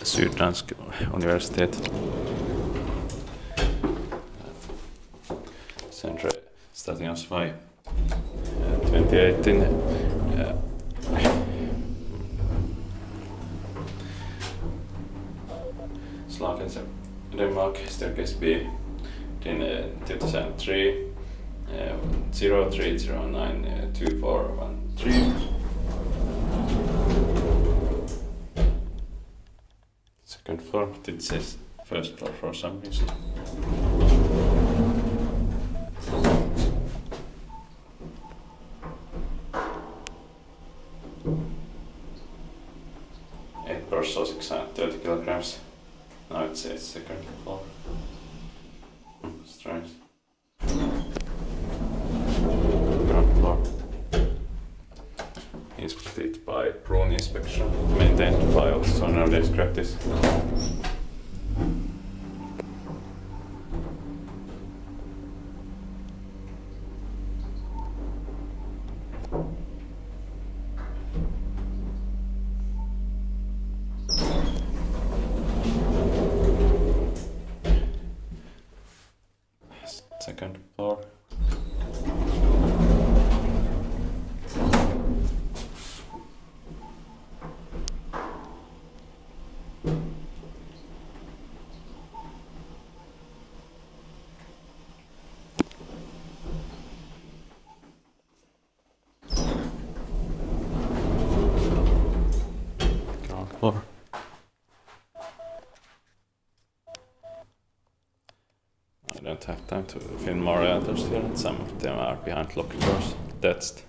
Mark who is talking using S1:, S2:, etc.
S1: Syddansk universitet. Søndre Stationsvej 2018. Slagelse, Denmark, staircase B, in 2003, 03092413. Second floor, it says first floor for some reason. Eight parcels, 630 kilograms. Now it says second floor. Strange. Ground floor. Inspected by drone inspection. Maintained by also nowadays practice. Second floor. Ground floor. I don't have time to film more others here, and some of them are behind locked doors. That's